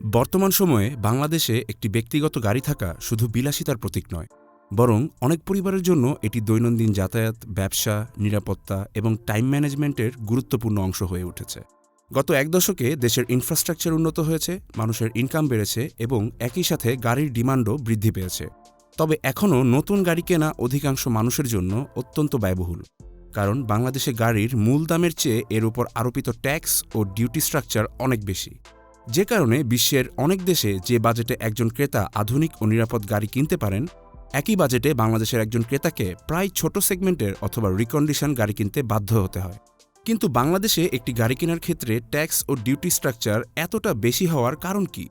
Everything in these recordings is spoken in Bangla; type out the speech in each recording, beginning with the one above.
বর্তমান সময়ে বাংলাদেশে একটি ব্যক্তিগত গাড়ি থাকা শুধু বিলাসিতার প্রতীক নয়, বরং অনেক পরিবারের জন্য এটি দৈনন্দিন যাতায়াত, ব্যবসা, নিরাপত্তা এবং টাইম ম্যানেজমেন্টের গুরুত্বপূর্ণ অংশ হয়ে উঠেছে। গত এক দশকে দেশের ইনফ্রাস্ট্রাকচার উন্নত হয়েছে, মানুষের ইনকাম বেড়েছে এবং একই সাথে গাড়ির ডিমান্ডও বৃদ্ধি পেয়েছে। তবে এখনও নতুন গাড়ি কেনা অধিকাংশ মানুষের জন্য অত্যন্ত ব্যয়বহুল, কারণ বাংলাদেশে গাড়ির মূল দামের চেয়ে এর উপর আরোপিত ট্যাক্স ও ডিউটি স্ট্রাকচার অনেক বেশি। যে কারণে বিশ্বের অনেক দেশে যে বাজেটে একজন ক্রেতা আধুনিক ও নিরাপদ গাড়ি কিনতে পারেন, একই বাজেটে বাংলাদেশের একজন ক্রেতাকে প্রায় ছোট সেগমেন্টের অথবা রিকন্ডিশন গাড়ি কিনতে বাধ্য হতে হয়। কিন্তু বাংলাদেশে একটি গাড়ি কেনার ক্ষেত্রে ট্যাক্স ও ডিউটি স্ট্রাকচার এতটা বেশি হওয়ার কারণ কি?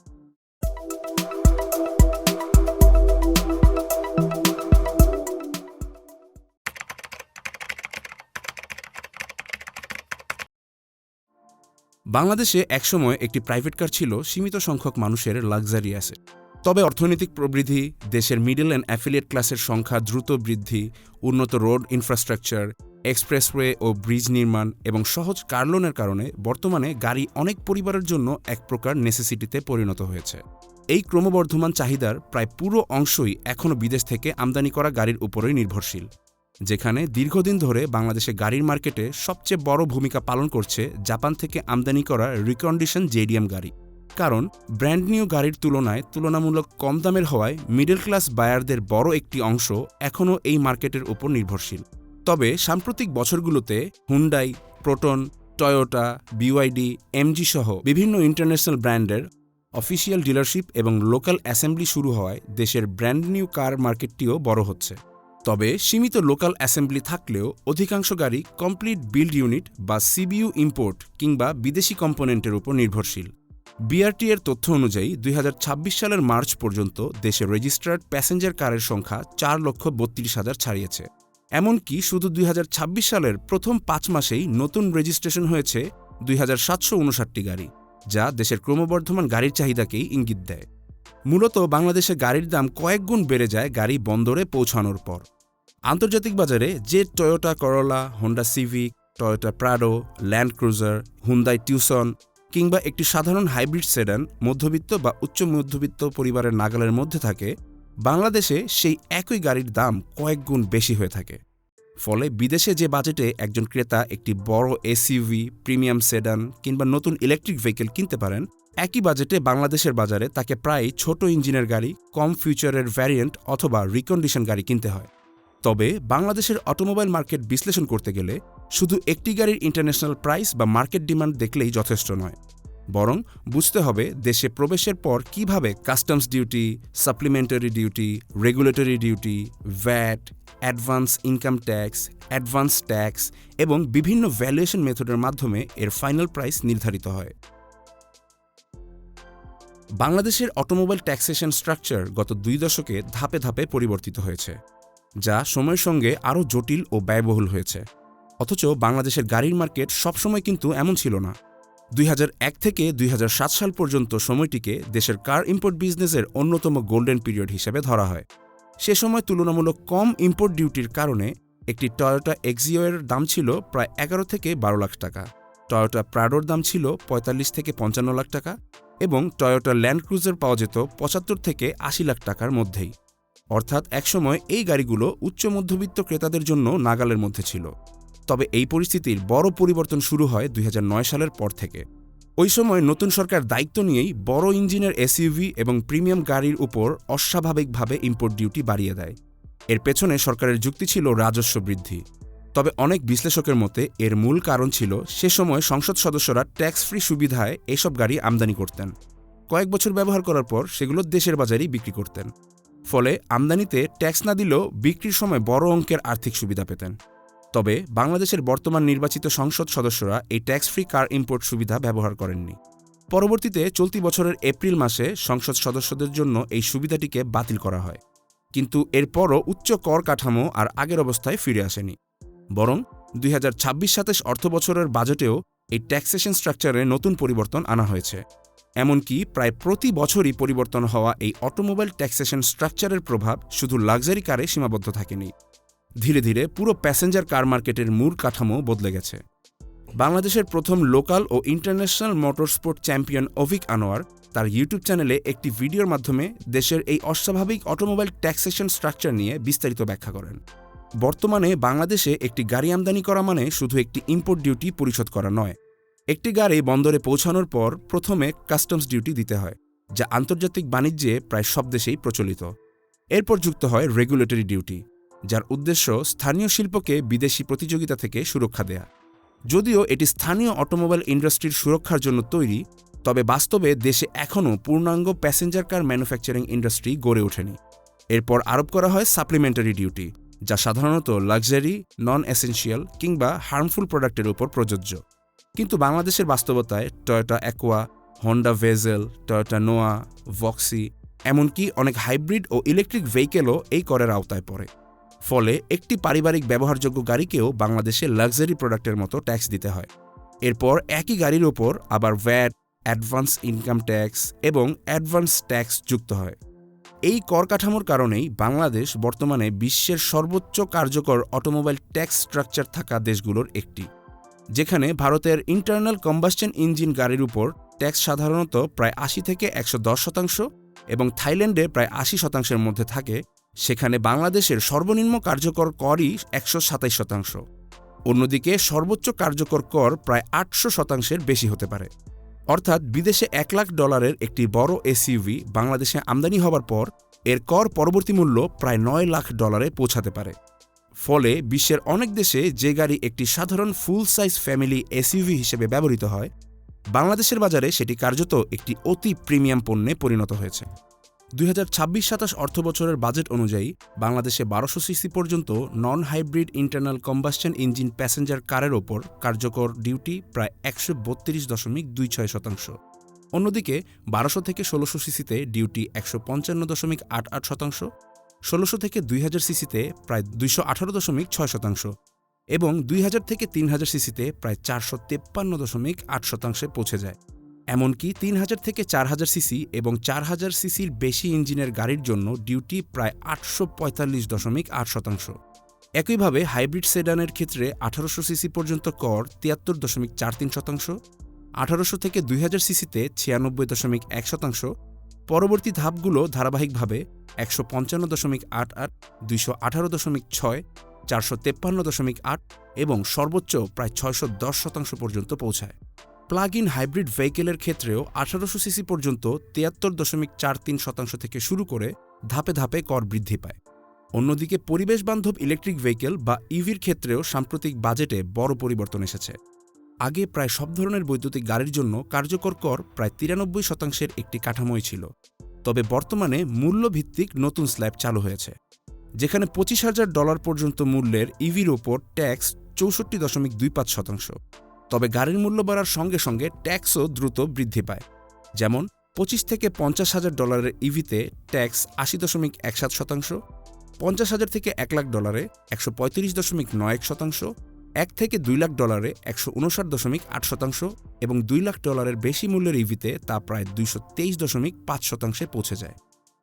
বাংলাদেশে একসময় একটি প্রাইভেট কার ছিল সীমিত সংখ্যক মানুষের লাক্সারি অ্যাসেট। তবে অর্থনৈতিক প্রবৃদ্ধি, দেশের মিডল অ্যান্ড অ্যাফিলিয়েট ক্লাসের সংখ্যা দ্রুত বৃদ্ধি, উন্নত রোড ইনফ্রাস্ট্রাকচার, এক্সপ্রেসওয়ে ও ব্রিজ নির্মাণ এবং সহজ কার লোনের কারণে বর্তমানে গাড়ি অনেক পরিবারের জন্য এক প্রকার নেসেসিটিতে পরিণত হয়েছে। এই ক্রমবর্ধমান চাহিদার প্রায় পুরো অংশই এখনও বিদেশ থেকে আমদানি করা গাড়ির উপরই নির্ভরশীল, যেখানে দীর্ঘদিন ধরে বাংলাদেশে গাড়ির মার্কেটে সবচেয়ে বড় ভূমিকা পালন করছে জাপান থেকে আমদানি করা রিকন্ডিশন জেডিএম গাড়ি। কারণ ব্র্যান্ড নিউ গাড়ির তুলনায় তুলনামূলক কম দামের হওয়ায় মিডল ক্লাস বায়ারদের বড় একটি অংশ এখনও এই মার্কেটের উপর নির্ভরশীল। তবে সাম্প্রতিক বছরগুলোতে Hyundai, proton, Toyota, BYD, MG সহ বিভিন্ন ইন্টারন্যাশনাল ব্র্যান্ডের অফিসিয়াল ডিলারশিপ এবং লোকাল অ্যাসেম্বলি শুরু হওয়ায় দেশের ব্র্যান্ড নিউ কার মার্কেটটিও বড় হচ্ছে। তবে সীমিত লোকাল অ্যাসেম্বলি থাকলেও অধিকাংশ গাড়ি কমপ্লিট বিল্ড ইউনিট বা সিবিইউ ইম্পোর্ট কিংবা বিদেশি কম্পোনেন্টের উপর নির্ভরশীল। বিআরটি এর তথ্য অনুযায়ী ২০২৬ সালের মার্চ পর্যন্ত দেশে রেজিস্টার্ড প্যাসেঞ্জার কারের সংখ্যা ৪,৩২,০০০ ছাড়িয়েছে। এমনকি শুধু ২০২৬ সালের প্রথম ৫ মাসেই নতুন রেজিস্ট্রেশন হয়েছে ২,৭৫৯টি গাড়ি, যা দেশের ক্রমবর্ধমান গাড়ির চাহিদাকেই ইঙ্গিত দেয়। মূলত বাংলাদেশে গাড়ির দাম কয়েক গুণ বেড়ে যায় গাড়ি বন্দরে পৌঁছানোর পর। আন্তর্জাতিক বাজারে যে Toyota Corolla, Honda Civic, Toyota Prado, Land Cruiser, Hyundai Tucson কিংবা একটি সাধারণ হাইব্রিড সেডান মধ্যবিত্ত বা উচ্চ মধ্যবিত্ত পরিবারের নাগালের মধ্যে থাকে, বাংলাদেশে সেই একই গাড়ির দাম কয়েক গুণ বেশি হয়ে থাকে। ফলে বিদেশে যে বাজেটে একজন ক্রেতা একটি বড় এসইউভি, প্রিমিয়াম সেডান কিংবা নতুন ইলেকট্রিক ভেহিকেল কিনতে পারেন, একই বাজেটে বাংলাদেশের বাজারে তাকে প্রায় ছোট ইঞ্জিনের গাড়ি, কম ফিউচারের ভ্যারিয়েন্ট অথবা রিকন্ডিশন গাড়ি কিনতে হয়। তবে বাংলাদেশের অটোমোবাইল মার্কেট বিশ্লেষণ করতে গেলে শুধু একটি গাড়ির ইন্টারন্যাশনাল প্রাইস বা মার্কেট ডিমান্ড দেখলেই যথেষ্ট নয়, বরং বুঝতে হবে দেশে প্রবেশের পর কিভাবে customs duty, supplementary duty, regulatory duty, VAT, advance income tax, advance tax এবং বিভিন্ন ভ্যালুয়েশন মেথডের মাধ্যমে এর ফাইনাল প্রাইস নির্ধারিত হয়। বাংলাদেশের অটোমোবাইল ট্যাক্সেশন স্ট্রাকচার গত ২ দশকে ধাপে ধাপে পরিবর্তিত হয়েছে, যা সময়ের সঙ্গে আরও জটিল ও ব্যয়বহুল হয়েছে। অথচ বাংলাদেশের গাড়ির মার্কেট সবসময় কিন্তু এমন ছিল না। ২০০১ থেকে ২০০৭ সাল পর্যন্ত সময়টিকে দেশের কার ইম্পোর্ট বিজনেসের অন্যতম গোল্ডেন পিরিয়ড হিসেবে ধরা হয়। সে সময় তুলনামূলক কম ইম্পোর্ট ডিউটির কারণে একটি টয়োটা এক্সিও এর দাম ছিল প্রায় ১১ থেকে ১২ লাখ টাকা, টয়োটা প্রাডোর দাম ছিল ৪৫ থেকে ৫৫ লাখ টাকা এবং টয়োটা ল্যান্ড ক্রুজার পাওয়া যেত ৭৫ থেকে ৮০ লাখ টাকার মধ্যেই। অর্থাৎ একসময় এই গাড়িগুলো উচ্চ মধ্যবিত্ত ক্রেতাদের জন্য নাগালের মধ্যে ছিল। তবে এই পরিস্থিতির বড় পরিবর্তন শুরু হয় ২০০৯ সালের পর থেকে। ওই সময় নতুন সরকার দায়িত্ব নিয়েই বড় ইঞ্জিনের এসইউভি এবং প্রিমিয়াম গাড়ির উপর অস্বাভাবিকভাবে ইম্পোর্ট ডিউটি বাড়িয়ে দেয়। এর পেছনে সরকারের যুক্তি ছিল রাজস্ব বৃদ্ধি। তবে অনেক বিশ্লেষকের মতে এর মূল কারণ ছিল সে সময় সংসদ সদস্যরা ট্যাক্স ফ্রি সুবিধায় এসব গাড়ি আমদানি করতেন। কয়েক বছর ব্যবহার করার পর সেগুলো দেশের বাজারেই বিক্রি করতেন। ফলে আমদানিতে ট্যাক্স না দিলেও বিক্রির সময় বড় অঙ্কের আর্থিক সুবিধা পেতেন। তবে বাংলাদেশের বর্তমান নির্বাচিত সংসদ সদস্যরা এই ট্যাক্স ফ্রি কার ইম্পোর্ট সুবিধা ব্যবহার করেননি। পরবর্তীতে চলতি বছরের এপ্রিল মাসে সংসদ সদস্যদের জন্য এই সুবিধাটিকে বাতিল করা হয়। কিন্তু এরপরও উচ্চ কর কাঠামো আর আগের অবস্থায় ফিরে আসেনি, বরং ২০২৬-২৭ অর্থবছরের বাজেটেও এই ট্যাক্সেশন স্ট্রাকচারে নতুন পরিবর্তন আনা হয়েছে। এমনকি প্রায় প্রতি বছরই পরিবর্তন হওয়া এই অটোমোবাইল ট্যাক্সেশন স্ট্রাকচারের প্রভাব শুধু লাক্সারি কারে সীমাবদ্ধ থাকেনি। ধীরে ধীরে পুরো প্যাসেঞ্জার কার মার্কেটের মূল কাঠামো বদলে গেছে। বাংলাদেশের প্রথম লোকাল ও international motorsport champion Avik Anwar তার ইউটিউব চ্যানেলে একটি ভিডিওর মাধ্যমে দেশের এই অস্বাভাবিক অটোমোবাইল ট্যাক্সেশন স্ট্রাকচার নিয়ে বিস্তারিত ব্যাখ্যা করেন। বর্তমানে বাংলাদেশে একটি গাড়ি আমদানি করা মানে শুধু একটি ইম্পোর্ট ডিউটি পরিশোধ করা নয়। একটি গাড়ি বন্দরে পৌঁছানোর পর প্রথমে কাস্টমস ডিউটি দিতে হয়, যা আন্তর্জাতিক বাণিজ্যে প্রায় সব দেশেই প্রচলিত। এরপর যুক্ত হয় রেগুলেটরি ডিউটি, যার উদ্দেশ্য স্থানীয় শিল্পকে বিদেশি প্রতিযোগিতা থেকে সুরক্ষা দেয়া। যদিও এটি স্থানীয় অটোমোবাইল ইন্ডাস্ট্রির সুরক্ষার জন্য তৈরি, তবে বাস্তবে দেশে এখনও পূর্ণাঙ্গ প্যাসেঞ্জার কার ম্যানুফ্যাকচারিং ইন্ডাস্ট্রি গড়ে ওঠেনি। এরপর আরোপ করা হয় সাপ্লিমেন্টারি ডিউটি, যা সাধারণত লাক্সারি, নন এসেনশিয়াল কিংবা হার্মফুল প্রোডাক্টের উপর প্রযোজ্য। কিন্তু বাংলাদেশের বাস্তবতায় Toyota aqua, Honda bezel, Toyota নোয়া, ভক্সি, এমনকি অনেক হাইব্রিড ও ইলেকট্রিক ভেহিকেলও এই করের আওতায় পড়ে। ফলে একটি পারিবারিক ব্যবহারযোগ্য গাড়িকেও বাংলাদেশে লাক্সারি প্রোডাক্টের মতো ট্যাক্স দিতে হয়। এরপর একই গাড়ির ওপর আবার ভ্যাট, অ্যাডভান্স ইনকাম ট্যাক্স এবং অ্যাডভান্স ট্যাক্স যুক্ত হয়। এই কর কাঠামোর কারণেই বাংলাদেশ বর্তমানে বিশ্বের সর্বোচ্চ কার্যকর অটোমোবাইল ট্যাক্স স্ট্রাকচার থাকা দেশগুলোর একটি, যেখানে ভারতের ইন্টারনাল কম্বাসশন ইঞ্জিন গাড়ির উপর ট্যাক্স সাধারণত প্রায় ৮০ থেকে ১১০% এবং থাইল্যান্ডে প্রায় ৮০% মধ্যে থাকে, সেখানে বাংলাদেশের সর্বনিম্ন কার্যকর করই ১২৭%। অন্যদিকে সর্বোচ্চ কার্যকর কর প্রায় ৮০০%-এর বেশি হতে পারে। অর্থাৎ বিদেশে $১,০০,০০০ একটি বড় এসইউভি বাংলাদেশে আমদানি হবার পর এর কর পরবর্তী মূল্য প্রায় $৯,০০,০০০ পৌঁছাতে পারে। ফলে বিশ্বের অনেক দেশে যে গাড়ি একটি সাধারণ ফুল সাইজ ফ্যামিলি এসইউভি হিসেবে ব্যবহৃত হয়, বাংলাদেশের বাজারে সেটি কার্যত একটি অতি প্রিমিয়াম পণ্যে পরিণত হয়েছে। ২০২৬-২৭ অর্থবছরের বাজেট অনুযায়ী বাংলাদেশে ১২০০ সিসি পর্যন্ত non hybrid internal combustion engine passenger কারের ওপর কার্যকর ডিউটি প্রায় ১৩২.26%। অন্যদিকে ১২০০ থেকে ১৬০০ সিসিতে ডিউটি ১৫৫.৮৮%, ১৬০০ থেকে ২০০০ সিসিতে প্রায় ২১৮.৬% এবং ২০০০ থেকে ৩০০০ সিসিতে প্রায় ৪৫৩.৮%-এ পৌঁছে যায়। এমনকি ৩০০০ থেকে ৪০০০ সিসি এবং ৪০০০ সিসির বেশি ইঞ্জিনের গাড়ির জন্য ডিউটি প্রায় ৮৪৫.৮%। একইভাবে হাইব্রিড সেডানের ক্ষেত্রে ১৮০০ সিসি পর্যন্ত কর ৭৩.৪৩%, ১৮০০ থেকে ২০০০ সিসিতে ৯৬.১%, পরবর্তী ধাপগুলো ধারাবাহিকভাবে ১৫৫.৮৮, ২১৮.৬, ৪৫৩.৮ এবং সর্বোচ্চ প্রায় ৬১০% পর্যন্ত পৌঁছায়। প্লাগ ইন হাইব্রিড ভেহিকেলের ক্ষেত্রেও ১৮০০ সিসি পর্যন্ত ৭৩.৪৩% থেকে শুরু করে ধাপে ধাপে কর বৃদ্ধি পায়। অন্যদিকে পরিবেশ বান্ধব ইলেকট্রিক ভেহিকেল বা ইভির ক্ষেত্রেও সাম্প্রতিক বাজেটে বড় পরিবর্তন এসেছে। আগে প্রায় সব ধরনের বৈদ্যুতিক গাড়ির জন্য কার্যকর কর প্রায় ৯৩%-এর একটি কাঠামোই ছিল। তবে বর্তমানে মূল্যভিত্তিক নতুন স্ল্যাব চালু হয়েছে, যেখানে $২৫,০০০ পর্যন্ত মূল্যের ইভির ওপর ট্যাক্স ৬৪.২৫%। তবে গাড়ির মূল্য বাড়ার সঙ্গে সঙ্গে ট্যাক্সও দ্রুত বৃদ্ধি পায়। যেমন $২৫,০০০ থেকে $৫০,০০০ ইভিতে ট্যাক্স ৮০.১৭%, $৫০,০০০ থেকে $১,০০,০০০ ১৩৫.৯%, $১ থেকে $২,০০,০০০ ১৫৯.৮% এবং $২,০০,০০০ বেশি মূল্যের ইভিতে তা প্রায় ২২৩.৫%-এ পৌঁছে যায়।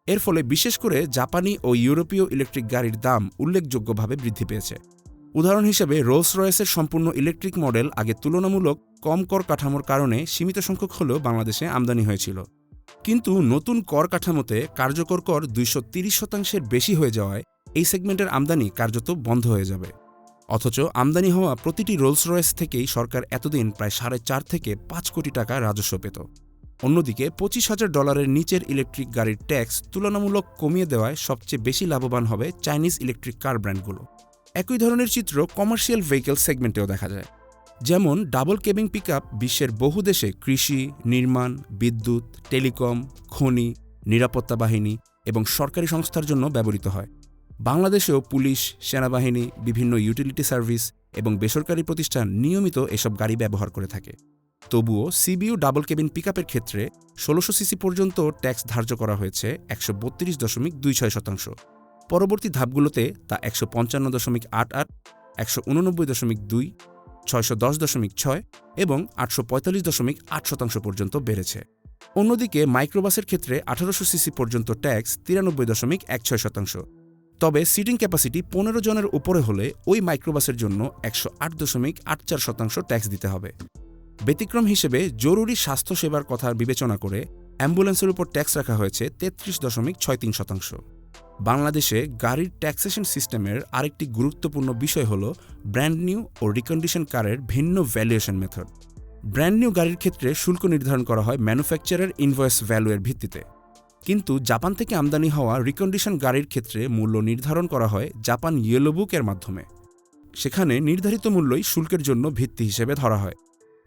এর ফলে বিশেষ করে জাপানি ও ইউরোপীয় ইলেকট্রিক গাড়ির দাম উল্লেখযোগ্যভাবে বৃদ্ধি পেয়েছে। উদাহরণ হিসেবে রোলস রয়েসের সম্পূর্ণ ইলেকট্রিক মডেল আগে তুলনামূলক কম কর কাঠামোর কারণে সীমিত সংখ্যক হলেও বাংলাদেশে আমদানি হয়েছিল। কিন্তু নতুন কর কাঠামোতে কার্যকর কর ২৩০%-এর বেশি হয়ে যাওয়ায় এই সেগমেন্টের আমদানি কার্যত বন্ধ হয়ে যাবে। অথচ আমদানি হওয়া প্রতিটি রোলস রয়েস থেকেই সরকার এতদিন প্রায় ৪.৫ থেকে ৫ কোটি টাকা রাজস্ব পেত। অন্যদিকে $২৫,০০০ নিচের ইলেকট্রিক গাড়ির ট্যাক্স তুলনামূলক কমিয়ে দেওয়ায় সবচেয়ে বেশি লাভবান হবে চাইনিজ ইলেকট্রিক কার ব্র্যান্ডগুলো। একই ধরনের চিত্র কমার্শিয়াল ভেহিকেল সেগমেন্টেও দেখা যায়। যেমন ডাবল কেবিন পিকআপ বিশ্বের বহু দেশে কৃষি, নির্মাণ, বিদ্যুৎ, টেলিকম, খনি, নিরাপত্তা বাহিনী এবং সরকারি সংস্থার জন্য ব্যবহৃত হয়। বাংলাদেশেও পুলিশ, সেনাবাহিনী, বিভিন্ন ইউটিলিটি সার্ভিস এবং বেসরকারি প্রতিষ্ঠান নিয়মিত এসব গাড়ি ব্যবহার করে থাকে। তবুও সিবিইউ ডাবল কেবিন পিকআপের ক্ষেত্রে ১৬০০ সিসি পর্যন্ত ট্যাক্স ধার্য করা হয়েছে ১৩২.২৬%। পরবর্তী ধাপগুলোতে তা ১৫৫.৮৮, ১৮৯.২, ৬১০.৬ এবং ৮৪৫.৮% পর্যন্ত বেড়েছে। অন্যদিকে মাইক্রোবাসের ক্ষেত্রে ১৮০০ সিসি পর্যন্ত ট্যাক্স ৯৩.১৬%। তবে সিটিং ক্যাপাসিটি 15 জনের উপরে হলে ওই মাইক্রোবাসের জন্য 108.84% ট্যাক্স দিতে হবে। ব্যতিক্রম হিসেবে জরুরি স্বাস্থ্যসেবার কথা বিবেচনা করে অ্যাম্বুলেন্সের উপর ট্যাক্স রাখা হয়েছে 33.63%। বাংলাদেশে গাড়ির ট্যাক্সেশন সিস্টেমের আরেকটি গুরুত্বপূর্ণ বিষয় হল ব্র্যান্ড নিউ ও রিকন্ডিশন কারের ভিন্ন ভ্যালুয়েশন মেথড। ব্র্যান্ড নিউ গাড়ির ক্ষেত্রে শুল্ক নির্ধারণ করা হয় ম্যানুফ্যাকচারার ইনভয়েস ভ্যালুয়ের ভিত্তিতে, কিন্তু জাপান থেকে আমদানি হওয়া রিকন্ডিশন গাড়ির ক্ষেত্রে মূল্য নির্ধারণ করা হয় জাপান ইয়েলো বুকের মাধ্যমে। সেখানে নির্ধারিত মূল্যই শুল্কের জন্য ভিত্তি হিসেবে ধরা হয়।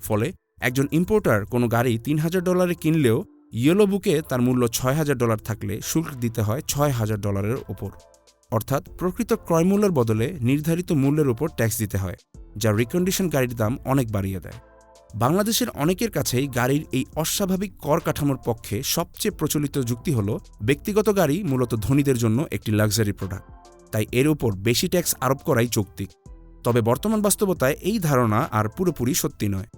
ফলে একজন ইম্পোর্টার কোনো গাড়ি $3,000 কিনলেও ইয়েলো বুকে তার মূল্য $6,000 থাকলে শুল্ক দিতে হয় $6,000 ওপর, অর্থাৎ প্রকৃত ক্রয়মূল্যের বদলে নির্ধারিত মূল্যের উপর ট্যাক্স দিতে হয়, যা রিকন্ডিশন গাড়ির দাম অনেক বাড়িয়ে দেয়। বাংলাদেশের অনেকের কাছেই গাড়ির এই অস্বাভাবিক কর কাঠামোর পক্ষে সবচেয়ে প্রচলিত যুক্তি হল ব্যক্তিগত গাড়ি মূলত ধনীদের জন্য একটি লাক্সারি প্রোডাক্ট, তাই এর উপর বেশি ট্যাক্স আরোপ করাই যৌক্তিক। তবে বর্তমান বাস্তবতায় এই ধারণা আর পুরোপুরি সত্যি নয়।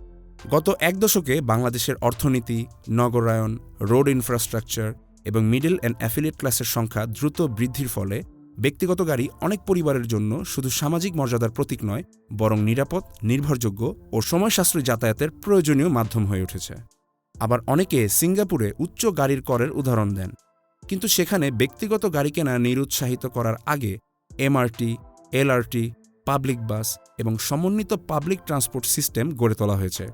গত এক দশকে বাংলাদেশের অর্থনীতি, নগরায়ন, রোড ইনফ্রাস্ট্রাকচার এবং মিডল অ্যান্ড অ্যাফিলিয়েট ক্লাসের সংখ্যা দ্রুত বৃদ্ধির ফলে ব্যক্তিগত গাড়ি অনেক পরিবারের জন্য শুধু সামাজিক মর্যাদার প্রতীক নয়, বরং নিরাপদ, নির্ভরযোগ্য ও সময় সাশ্রয়ী যাতায়াতের প্রয়োজনীয় মাধ্যম হয়ে উঠেছে। আবার অনেকে সিঙ্গাপুরে উচ্চ গাড়ির করের উদাহরণ দেন, কিন্তু সেখানে ব্যক্তিগত গাড়ি কেনা নিরুৎসাহিত করার আগে এমআরটি, এলআরটি, পাবলিক বাস এবং সমন্বিত পাবলিক ট্রান্সপোর্ট সিস্টেম গড়ে তোলা হয়েছে।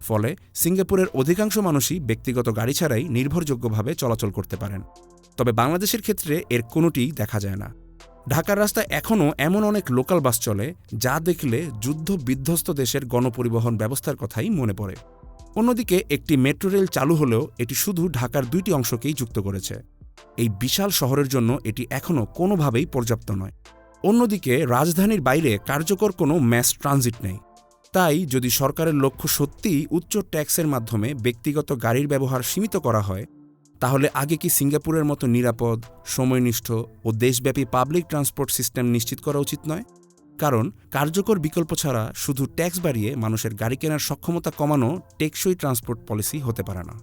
ফলে সিঙ্গাপুরের অধিকাংশ মানুষই ব্যক্তিগত গাড়ি ছাড়াই নির্ভরযোগ্যভাবে চলাচল করতে পারেন। তবে বাংলাদেশের ক্ষেত্রে এর কোনোটিই দেখা যায় না। ঢাকার রাস্তায় এখনও এমন অনেক লোকাল বাস চলে যা দেখলে যুদ্ধ বিধ্বস্ত দেশের গণপরিবহন ব্যবস্থার কথাই মনে পড়ে। অন্যদিকে একটি মেট্রো রেল চালু হলেও এটি শুধু ঢাকার 2টি অংশকেই যুক্ত করেছে। এই বিশাল শহরের জন্য এটি এখনও কোনোভাবেই পর্যাপ্ত নয়। অন্যদিকে রাজধানীর বাইরে কার্যকর কোনো ম্যাস ট্রানজিট নেই। তাই যদি সরকারের লক্ষ্য সত্যিই উচ্চ ট্যাক্সের মাধ্যমে ব্যক্তিগত গাড়ির ব্যবহার সীমিত করা হয়, তাহলে আগে কি সিঙ্গাপুরের মতো নিরাপদ, সময়নিষ্ঠ ও দেশব্যাপী পাবলিক ট্রান্সপোর্ট সিস্টেম নিশ্চিত করা উচিত নয়? কারণ কার্যকর বিকল্প ছাড়া শুধু ট্যাক্স বাড়িয়ে মানুষের গাড়ি কেনার সক্ষমতা কমানো টেকসই ট্রান্সপোর্ট পলিসি হতে পারে না।